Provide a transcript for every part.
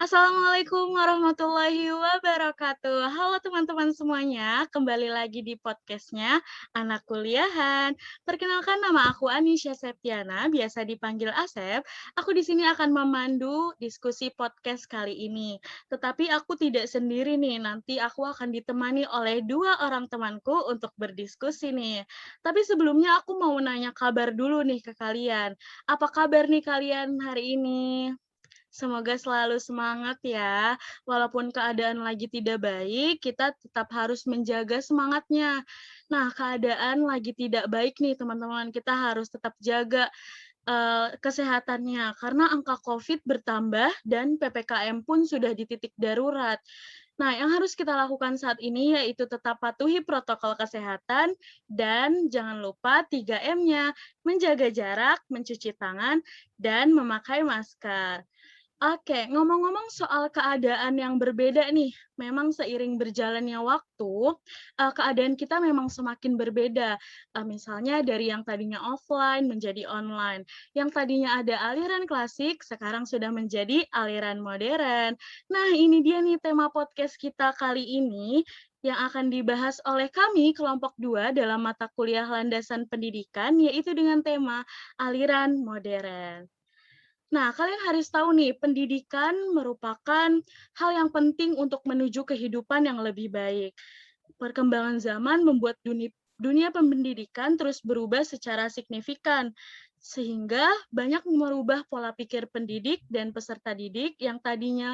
Assalamualaikum warahmatullahi wabarakatuh. Halo teman-teman semuanya, kembali lagi di podcastnya Anak Kuliahan. Perkenalkan nama aku Anisha Septiana, biasa dipanggil Asep. Aku di sini akan memandu diskusi podcast kali ini. Tetapi aku tidak sendiri nih, nanti aku akan ditemani oleh dua orang temanku untuk berdiskusi nih. Tapi sebelumnya aku mau nanya kabar dulu nih ke kalian. Apa kabar nih kalian hari ini? Semoga selalu semangat ya. Walaupun keadaan lagi tidak baik, kita tetap harus menjaga semangatnya. Nah, keadaan lagi tidak baik nih teman-teman, kita harus tetap jaga kesehatannya karena angka Covid bertambah dan PPKM pun sudah di titik darurat. Nah, yang harus kita lakukan saat ini yaitu tetap patuhi protokol kesehatan dan jangan lupa 3M-nya, menjaga jarak, mencuci tangan, dan memakai masker. Oke, ngomong-ngomong soal keadaan yang berbeda nih, memang seiring berjalannya waktu, keadaan kita memang semakin berbeda. Misalnya dari yang tadinya offline menjadi online, yang tadinya ada aliran klasik, sekarang sudah menjadi aliran modern. Nah, ini dia nih tema podcast kita kali ini, yang akan dibahas oleh kami kelompok 2 dalam mata kuliah landasan pendidikan, yaitu dengan tema aliran modern. Nah, kalian harus tahu nih, pendidikan merupakan hal yang penting untuk menuju kehidupan yang lebih baik. Perkembangan zaman membuat dunia pendidikan terus berubah secara signifikan, sehingga banyak merubah pola pikir pendidik dan peserta didik yang tadinya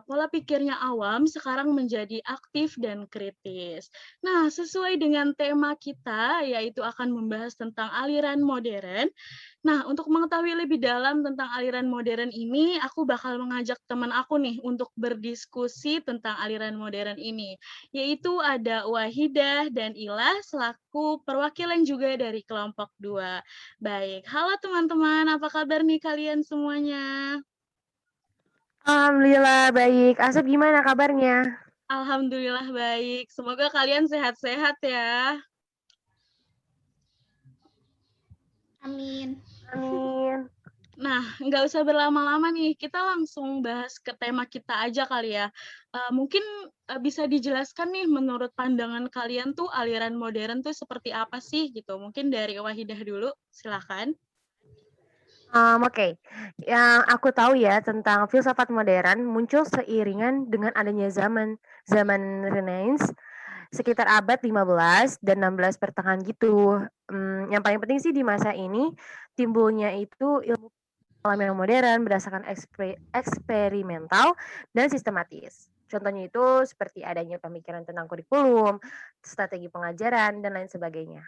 pola pikirnya awam, sekarang menjadi aktif dan kritis. Nah, sesuai dengan tema kita, yaitu akan membahas tentang aliran modern. Nah, untuk mengetahui lebih dalam tentang aliran modern ini, aku bakal mengajak teman aku nih untuk berdiskusi tentang aliran modern ini, yaitu ada Wahidah dan Ila selaku perwakilan juga dari kelompok 2. Baik, halo teman-teman, apa kabar nih kalian semuanya? Alhamdulillah baik. Asep gimana kabarnya? Alhamdulillah baik, semoga kalian sehat-sehat ya. Amin. Amin. Nah, nggak usah berlama-lama nih, kita langsung bahas ke tema kita aja kali ya. Mungkin bisa dijelaskan nih menurut pandangan kalian tuh aliran modern tuh seperti apa sih gitu? Mungkin dari Wahidah dulu, silakan. Oke. Yang aku tahu ya tentang filsafat modern muncul seiringan dengan adanya zaman Renaissance sekitar abad 15 dan 16 pertengahan gitu. Yang paling penting sih di masa ini timbulnya itu ilmu alam yang modern berdasarkan eksperimental dan sistematis. Contohnya itu seperti adanya pemikiran tentang kurikulum, strategi pengajaran, dan lain sebagainya.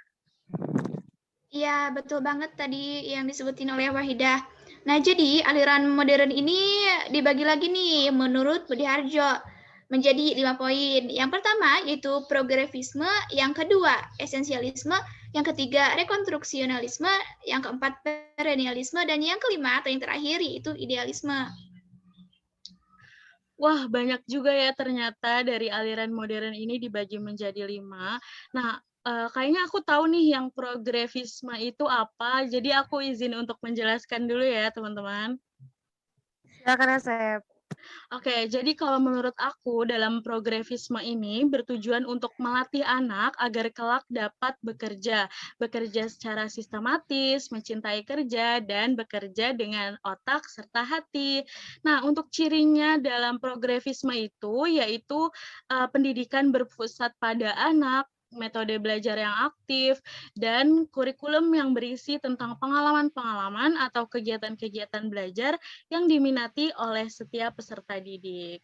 Iya, betul banget tadi yang disebutin oleh Wahidah. Nah, jadi aliran modern ini dibagi lagi nih menurut Budi Harjo menjadi 5 poin. Yang pertama yaitu progresisme, yang kedua esensialisme, yang ketiga rekonstruksionalisme, yang keempat perennialisme, dan yang kelima atau yang terakhir yaitu idealisme. Wah, banyak juga ya ternyata dari aliran modern ini dibagi menjadi 5. Nah, kayaknya aku tahu nih yang progresisme itu apa, jadi aku izin untuk menjelaskan dulu ya, teman-teman. Silakan Asep. Oke, jadi kalau menurut aku dalam progresisme ini bertujuan untuk melatih anak agar kelak dapat bekerja secara sistematis, mencintai kerja, dan bekerja dengan otak serta hati. Nah, untuk cirinya dalam progresisme itu yaitu pendidikan berpusat pada anak, metode belajar yang aktif, dan kurikulum yang berisi tentang pengalaman-pengalaman atau kegiatan-kegiatan belajar yang diminati oleh setiap peserta didik.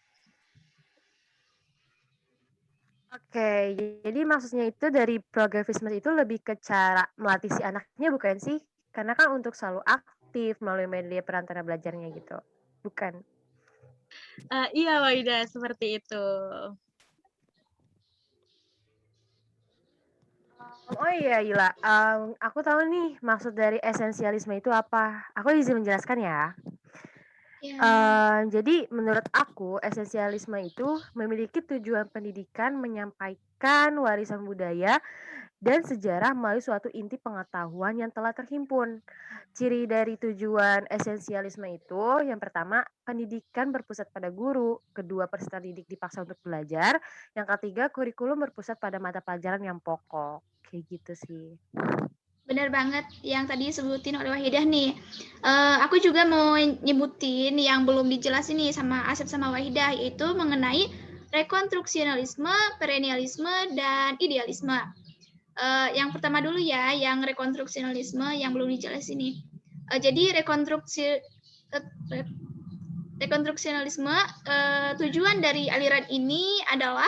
Oke, jadi maksudnya itu dari progresisme itu lebih ke cara melatih si anaknya bukan sih? Karena kan untuk selalu aktif melalui media perantara belajarnya gitu. Bukan. Iya, Waida, seperti itu. Oh iya, Ila. Aku tahu nih maksud dari esensialisme itu apa. Aku izin menjelaskan ya. Ya. Jadi menurut aku esensialisme itu memiliki tujuan pendidikan menyampaikan warisan budaya dan sejarah melalui suatu inti pengetahuan yang telah terhimpun. Ciri dari tujuan esensialisme itu, yang pertama, pendidikan berpusat pada guru, kedua, peserta didik dipaksa untuk belajar, yang ketiga, kurikulum berpusat pada mata pelajaran yang pokok. Kayak gitu sih. Benar banget yang tadi disebutin oleh Wahidah nih. Aku juga mau nyebutin yang belum dijelasin nih sama Asep sama Wahidah, yaitu mengenai rekonstruksionalisme, perennialisme, dan idealisme. Yang pertama dulu ya, yang rekonstruksionalisme yang belum dijelasin nih. Jadi rekonstruksionalisme, tujuan dari aliran ini adalah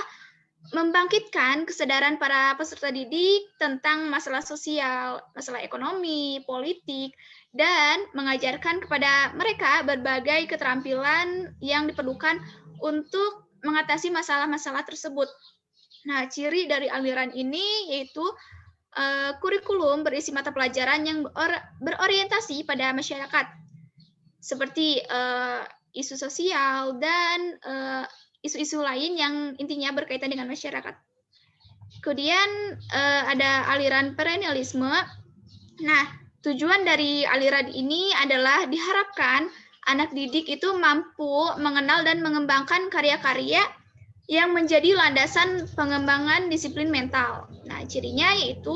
membangkitkan kesadaran para peserta didik tentang masalah sosial, masalah ekonomi, politik, dan mengajarkan kepada mereka berbagai keterampilan yang diperlukan untuk mengatasi masalah-masalah tersebut. Nah, ciri dari aliran ini yaitu kurikulum berisi mata pelajaran yang berorientasi pada masyarakat, seperti isu sosial dan isu-isu lain yang intinya berkaitan dengan masyarakat. Kemudian ada aliran perennialisme. Nah, tujuan dari aliran ini adalah diharapkan anak didik itu mampu mengenal dan mengembangkan karya-karya yang menjadi landasan pengembangan disiplin mental. Nah, cirinya yaitu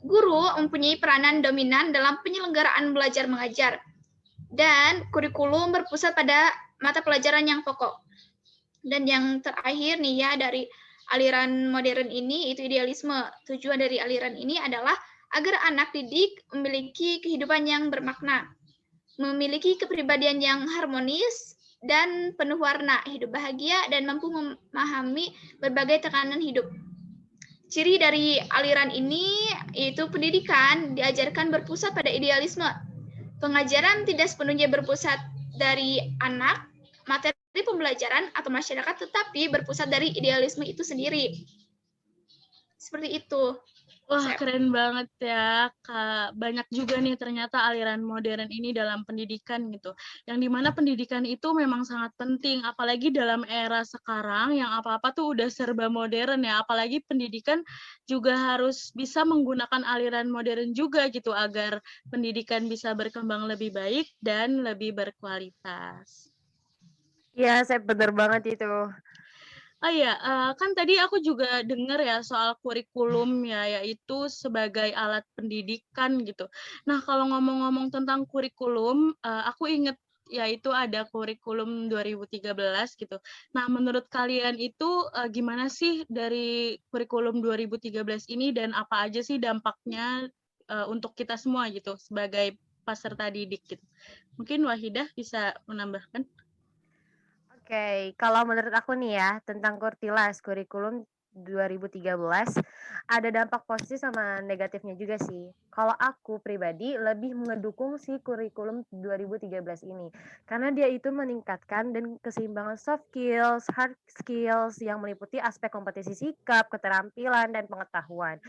guru mempunyai peranan dominan dalam penyelenggaraan belajar mengajar, dan kurikulum berpusat pada mata pelajaran yang pokok. Dan yang terakhir nih ya, dari aliran modern ini itu idealisme. Tujuan dari aliran ini adalah agar anak didik memiliki kehidupan yang bermakna, memiliki kepribadian yang harmonis dan penuh warna, hidup bahagia, dan mampu memahami berbagai tekanan hidup. Ciri dari aliran ini yaitu pendidikan diajarkan berpusat pada idealisme. Pengajaran tidak sepenuhnya berpusat dari anak, materi pembelajaran atau masyarakat, tetapi berpusat dari idealisme itu sendiri. Seperti itu. Wah, keren banget ya, Kak. Banyak juga nih ternyata aliran modern ini dalam pendidikan gitu. Yang dimana pendidikan itu memang sangat penting, apalagi dalam era sekarang yang apa-apa tuh udah serba modern ya. Apalagi pendidikan juga harus bisa menggunakan aliran modern juga gitu, agar pendidikan bisa berkembang lebih baik dan lebih berkualitas. Iya, saya benar banget itu. Oh iya, kan tadi aku juga dengar ya soal kurikulum ya, yaitu sebagai alat pendidikan gitu. Nah, kalau ngomong-ngomong tentang kurikulum, aku inget yaitu ada kurikulum 2013 gitu. Nah, menurut kalian itu gimana sih dari kurikulum 2013 ini dan apa aja sih dampaknya untuk kita semua gitu sebagai peserta didik gitu? Mungkin Wahidah bisa menambahkan? Oke, kalau menurut aku nih ya, tentang Kurtilas, kurikulum 2013, ada dampak positif sama negatifnya juga sih. Kalau aku pribadi lebih mendukung si kurikulum 2013 ini, karena dia itu meningkatkan dan keseimbangan soft skills, hard skills yang meliputi aspek kompetisi sikap, keterampilan, dan pengetahuan.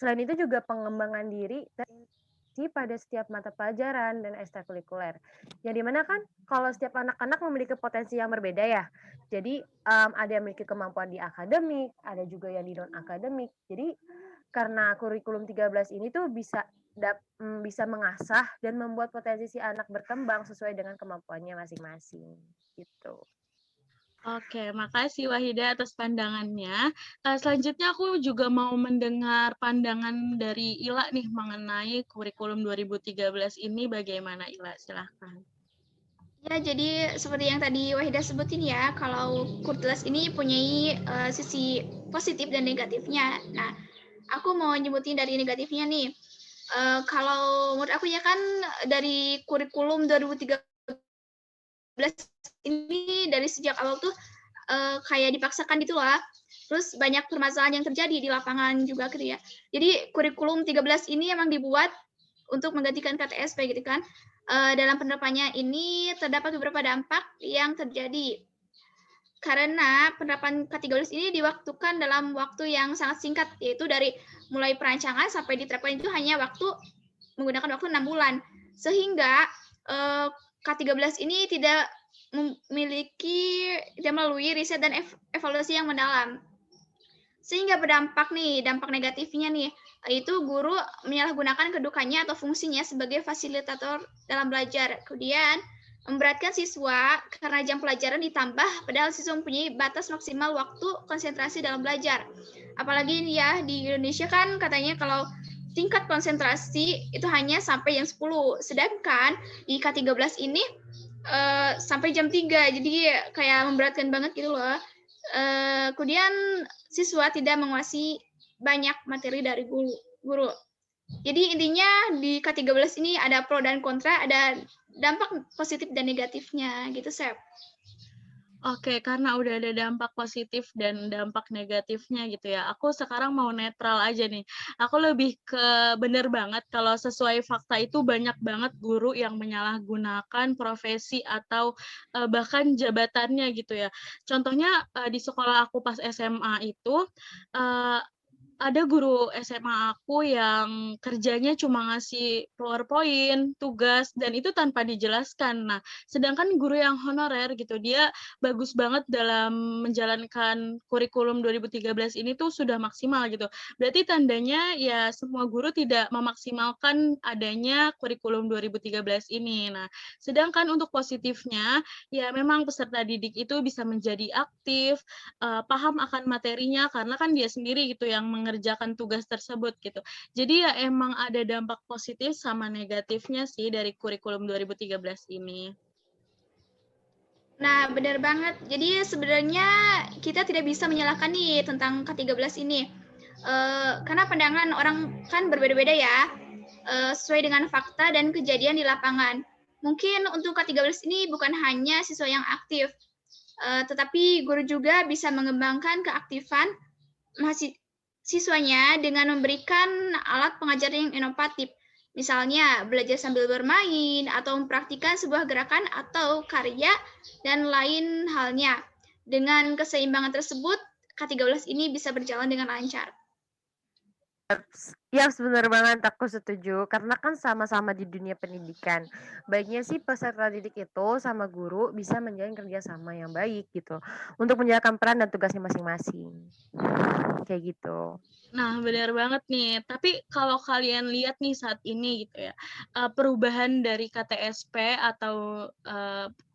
Selain itu juga pengembangan diri pada setiap mata pelajaran dan ekstrakurikuler. Yang dimana kan kalau setiap anak-anak memiliki potensi yang berbeda ya. Jadi ada yang memiliki kemampuan di akademik, ada juga yang di non-akademik. Jadi karena kurikulum 13 ini tuh bisa mengasah dan membuat potensi si anak berkembang sesuai dengan kemampuannya masing-masing. Gitu. Oke, makasih Wahida atas pandangannya. Selanjutnya aku juga mau mendengar pandangan dari Ila nih mengenai kurikulum 2013 ini bagaimana Ila? Silahkan. Ya, jadi seperti yang tadi Wahidah sebutin ya, kalau Kurtilas ini punyai sisi positif dan negatifnya. Nah, aku mau nyebutin dari negatifnya nih. Kalau menurut aku ya kan dari kurikulum 2013 ini dari sejak awal tuh kayak dipaksakan gitu lah. Terus banyak permasalahan yang terjadi di lapangan juga gitu ya. Jadi kurikulum 13 ini emang dibuat untuk menggantikan KTSP gitu kan. Dalam penerapannya ini terdapat beberapa dampak yang terjadi. Karena penerapan K13 ini diwaktukan dalam waktu yang sangat singkat, yaitu dari mulai perancangan sampai diterapkan itu hanya menggunakan waktu 6 bulan. Sehingga K13 ini tidak melalui riset dan evaluasi yang mendalam. Sehingga berdampak nih, dampak negatifnya nih, itu guru menyalahgunakan kedudukannya atau fungsinya sebagai fasilitator dalam belajar. Kemudian memberatkan siswa karena jam pelajaran ditambah padahal siswa mempunyai batas maksimal waktu konsentrasi dalam belajar. Apalagi ya di Indonesia kan katanya kalau tingkat konsentrasi itu hanya sampai jam 10. Sedangkan di K13 ini sampai jam 3. Jadi kayak memberatkan banget gitu loh. Kemudian siswa tidak menguasai banyak materi dari guru. Jadi intinya di K13 ini ada pro dan kontra, ada dampak positif dan negatifnya gitu, Sep. Oke, karena udah ada dampak positif dan dampak negatifnya gitu ya. Aku sekarang mau netral aja nih. Aku lebih ke bener banget kalau sesuai fakta itu banyak banget guru yang menyalahgunakan profesi atau bahkan jabatannya gitu ya. Contohnya di sekolah aku pas SMA itu ada guru SMA aku yang kerjanya cuma ngasih PowerPoint, tugas, dan itu tanpa dijelaskan. Nah, sedangkan guru yang honorer gitu, dia bagus banget dalam menjalankan kurikulum 2013 ini tuh sudah maksimal gitu. Berarti tandanya ya semua guru tidak memaksimalkan adanya kurikulum 2013 ini. Nah, sedangkan untuk positifnya, ya memang peserta didik itu bisa menjadi aktif, paham akan materinya, karena kan dia sendiri gitu yang mengerjakan tugas tersebut gitu. Jadi ya emang ada dampak positif sama negatifnya sih dari kurikulum 2013 ini. Nah, benar banget. Jadi sebenarnya kita tidak bisa menyalahkan nih tentang K13 ini. Karena pandangan orang kan berbeda-beda ya, sesuai dengan fakta dan kejadian di lapangan. Mungkin untuk K13 ini bukan hanya siswa yang aktif, tetapi guru juga bisa mengembangkan keaktifan siswanya dengan memberikan alat pengajaran yang inovatif. Misalnya, belajar sambil bermain, atau mempraktikkan sebuah gerakan atau karya, dan lain halnya. Dengan keseimbangan tersebut, K13 ini bisa berjalan dengan lancar. Ya, benar banget, aku setuju. Karena kan sama-sama di dunia pendidikan. Baiknya sih peserta didik itu sama guru bisa menjalin kerjasama yang baik gitu. Untuk menjalankan peran dan tugasnya masing-masing. Kayak gitu. Nah, benar banget nih. Tapi kalau kalian lihat nih saat ini gitu ya, perubahan dari KTSP atau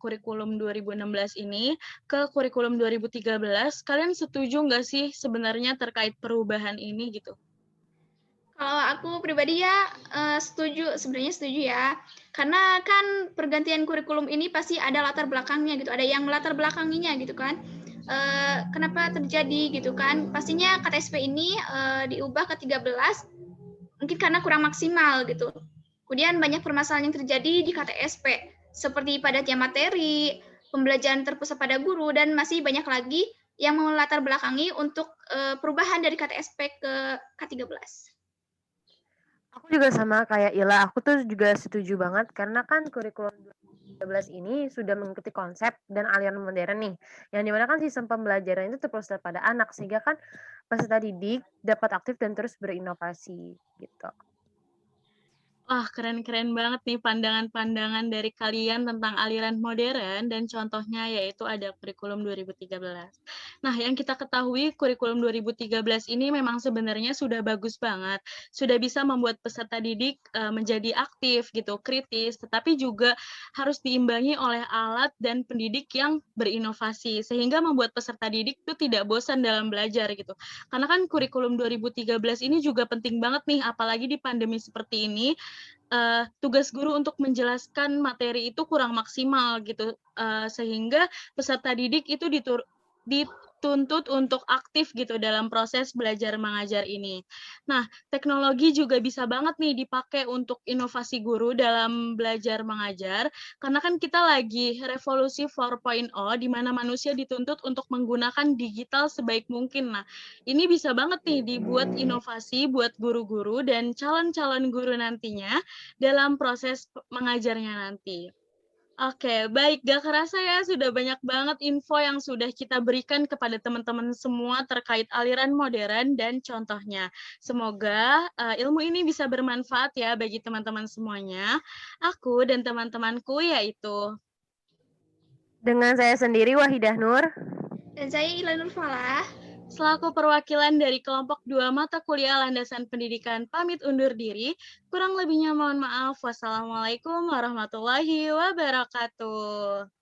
kurikulum 2016 ini ke kurikulum 2013, kalian setuju nggak sih sebenarnya terkait perubahan ini gitu? Kalau aku pribadi ya sebenarnya setuju ya. Karena kan pergantian kurikulum ini pasti ada latar belakangnya gitu, ada yang latar belakanginya gitu kan. Kenapa terjadi gitu kan? Pastinya KTSP ini diubah ke 13 mungkin karena kurang maksimal gitu. Kemudian banyak permasalahan yang terjadi di KTSP seperti padatnya materi, pembelajaran terpusat pada guru, dan masih banyak lagi yang melatar belakangi untuk perubahan dari KTSP ke K13. Aku juga sama kayak Ila, aku tuh juga setuju banget karena kan kurikulum 2013 ini sudah mengikuti konsep dan aliran modern nih, yang dimana kan sistem pembelajaran itu terpusat pada anak, sehingga kan peserta didik dapat aktif dan terus berinovasi gitu. Wah, keren-keren banget nih pandangan-pandangan dari kalian tentang aliran modern dan contohnya yaitu ada kurikulum 2013. Nah, yang kita ketahui kurikulum 2013 ini memang sebenarnya sudah bagus banget. Sudah bisa membuat peserta didik menjadi aktif gitu, kritis, tetapi juga harus diimbangi oleh alat dan pendidik yang berinovasi sehingga membuat peserta didik itu tidak bosan dalam belajar gitu. Karena kan kurikulum 2013 ini juga penting banget nih apalagi di pandemi seperti ini. Tugas guru untuk menjelaskan materi itu kurang maksimal gitu, sehingga peserta didik itu dituntut untuk aktif gitu dalam proses belajar mengajar ini. Nah, teknologi juga bisa banget nih dipakai untuk inovasi guru dalam belajar mengajar, karena kan kita lagi revolusi 4.0 di mana manusia dituntut untuk menggunakan digital sebaik mungkin. Nah, ini bisa banget nih dibuat inovasi buat guru-guru dan calon-calon guru nantinya dalam proses mengajarnya nanti. Oke, baik. Gak kerasa ya, sudah banyak banget info yang sudah kita berikan kepada teman-teman semua terkait aliran modern dan contohnya. Semoga ilmu ini bisa bermanfaat ya bagi teman-teman semuanya. Aku dan teman-temanku yaitu Dengan saya sendiri, Wahidah Nur. Dan saya Ila Nurfalah. Selaku perwakilan dari kelompok 2 mata kuliah landasan pendidikan pamit undur diri. Kurang lebihnya mohon maaf. Wassalamualaikum warahmatullahi wabarakatuh.